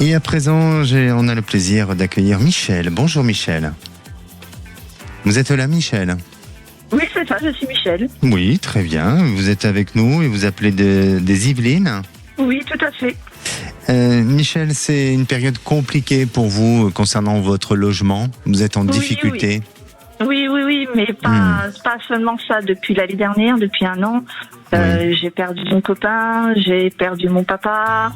Et à présent, on a le plaisir d'accueillir Michel. Bonjour Michel. Vous êtes là, Michel? Oui, c'est ça, je suis Michel. Oui, très bien. Vous êtes avec nous et vous appelez des Yvelines? Oui, tout à fait. Michel, c'est une période compliquée pour vous concernant votre logement. Vous êtes en difficulté. Oui, mais pas seulement ça. Depuis l'année dernière, depuis 1 an, j'ai perdu mon copain, j'ai perdu mon papa.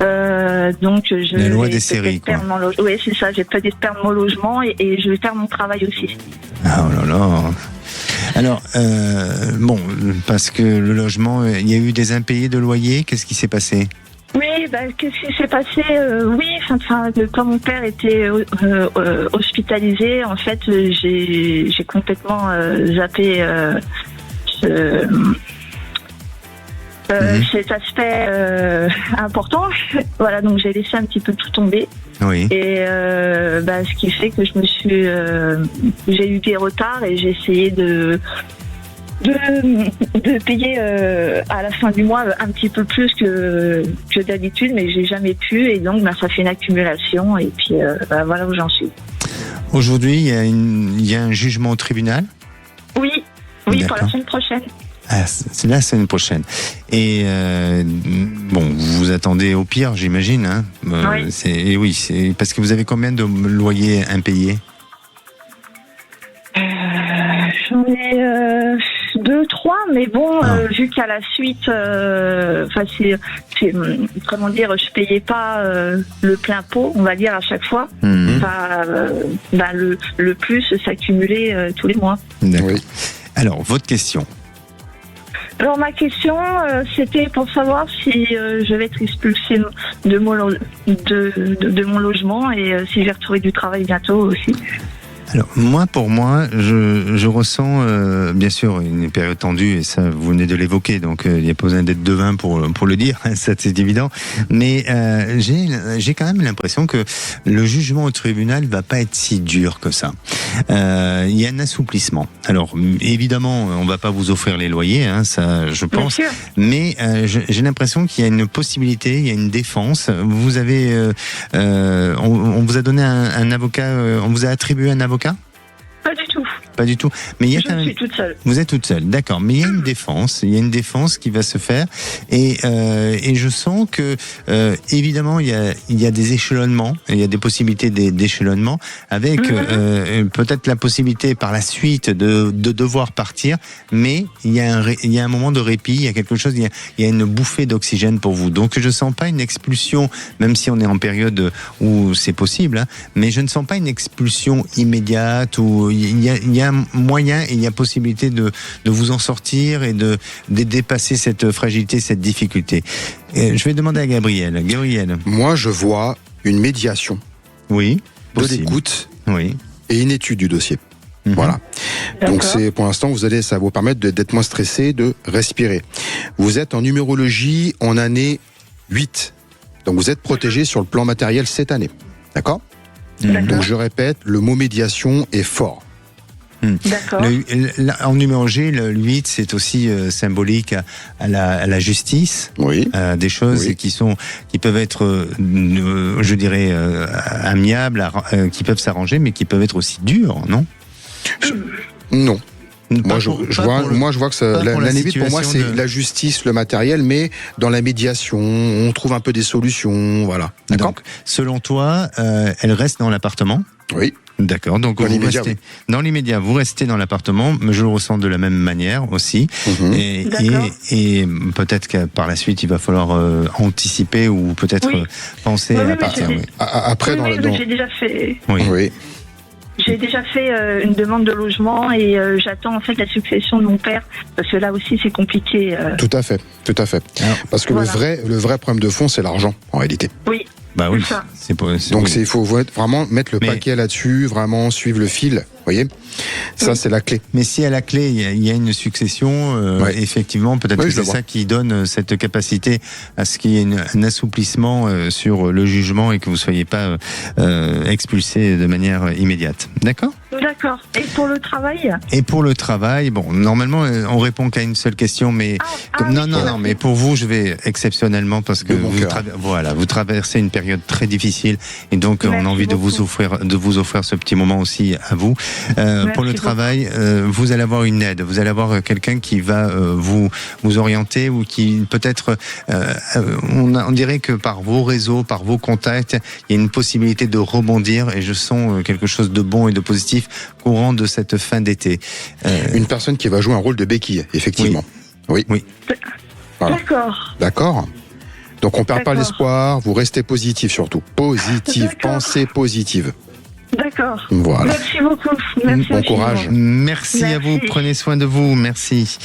Donc je la loi vais des séries, quoi. perdre mon logement. Oui, c'est ça. J'ai peut-être perdre mon logement et je vais perdre mon travail aussi. Ah oh là là. Alors, bon, parce que le logement, il y a eu des impayés de loyer. Qu'est-ce qui s'est passé? Oui, qu'est-ce qui s'est passé? Quand mon père était hospitalisé, en fait, j'ai complètement zappé cet aspect important. Voilà, donc j'ai laissé un petit peu tout tomber. Oui. Et ce qui fait que j'ai eu des retards et j'ai essayé de payer à la fin du mois un petit peu plus que d'habitude, mais j'ai jamais pu, et donc ça fait une accumulation, et puis voilà où j'en suis. Aujourd'hui, il y a un jugement au tribunal? Oui, pour D'accord. la semaine prochaine. Ah, c'est la semaine prochaine. Et bon, vous vous attendez au pire, j'imagine. Hein. Oui. C'est parce que vous avez combien de loyers impayés? J'en ai 2, 3, mais bon, vu qu'à la suite, comment dire, je payais pas le plein pot, on va dire, à chaque fois. Le plus s'accumulait tous les mois. D'accord. Oui. Alors, votre question? Alors ma question, c'était pour savoir si je vais être expulsée de mon logement, et si je vais retrouver du travail bientôt aussi. Alors, pour moi, je ressens bien sûr une période tendue, et ça, vous venez de l'évoquer, donc il n'y a pas besoin d'être devin pour le dire, ça c'est évident. Mais j'ai quand même l'impression que le jugement au tribunal va pas être si dur que ça. Il y a un assouplissement. Alors, évidemment, on va pas vous offrir les loyers, hein, ça, je pense. Bien sûr. Mais j'ai l'impression qu'il y a une possibilité, il y a une défense. Vous avez, on vous a donné un avocat, on vous a attribué un avocat? Pas du tout. Pas du tout. Mais il y a quand même. Je suis toute seule. Vous êtes toute seule, d'accord. Mais il y a une défense qui va se faire, et je sens que évidemment il y a des échelonnements, il y a des possibilités d'échelonnement, avec peut-être la possibilité par la suite de devoir partir, mais il y a un moment de répit, il y a quelque chose, il y a une bouffée d'oxygène pour vous. Donc je sens pas une expulsion, même si on est en période où c'est possible, hein, mais je ne sens pas une expulsion immédiate, où il y a moyen et il y a possibilité de vous en sortir et de dépasser cette fragilité, cette difficulté. Je vais demander à Gabriel. Gabriel. Moi, je vois une médiation, Oui. de Possible. l'écoute Oui. et une étude du dossier. Voilà. Donc pour l'instant, ça va vous permettre d'être moins stressé, de respirer. Vous êtes en numérologie en année 8. Donc vous êtes protégé sur le plan matériel cette année. D'accord? Donc je répète, le mot médiation est fort. D'accord. En numérologie, le 8, c'est aussi symbolique à la justice. Oui. Des choses Oui. qui peuvent être, je dirais, amiables, qui peuvent s'arranger, mais qui peuvent être aussi dures, non? Non. Moi, je vois que l'année 8, pour moi, c'est la justice, le matériel, mais dans la médiation, on trouve un peu des solutions, voilà. D'accord. Donc, selon toi, elle reste dans l'appartement? Oui. D'accord, donc Dans vous l'immédiat, restez dans l'immédiat, vous restez dans l'appartement, mais je le ressens de la même manière aussi. Et peut-être que par la suite, il va falloir anticiper ou peut-être penser à partir. Après, j'ai déjà fait. Oui. J'ai déjà fait une demande de logement, et j'attends en fait la succession de mon père, parce que là aussi c'est compliqué. Tout à fait. Alors, parce que le vrai problème de fond, c'est l'argent, en réalité. Oui. Bah oui, ça. Donc il faut vraiment mettre le paquet là-dessus, vraiment suivre le fil, vous voyez. Ça, c'est la clé. Mais si à la clé, il y a une succession, effectivement, peut-être que c'est ça qui donne cette capacité à ce qu'il y ait un assouplissement sur le jugement et que vous ne soyez pas expulsé de manière immédiate. D'accord ? Oui, D'accord. Et pour le travail? Et pour le travail, bon, normalement, on répond qu'à une seule question, mais non, mais pour vous, je vais exceptionnellement parce que vous traversez une période très difficile et donc on a envie de vous offrir ce petit moment aussi à vous. Pour le travail, vous allez avoir une aide, vous allez avoir quelqu'un qui va vous orienter ou qui peut-être, on dirait que par vos réseaux, par vos contacts, il y a une possibilité de rebondir et je sens quelque chose de bon et de positif courant de cette fin d'été. Une personne qui va jouer un rôle de béquille, effectivement. Oui. Voilà. D'accord. Donc on perd pas l'espoir, vous restez positif surtout. Positive, pensée positive. D'accord. Voilà. Merci beaucoup. Merci bon courage. Merci à vous, prenez soin de vous, merci.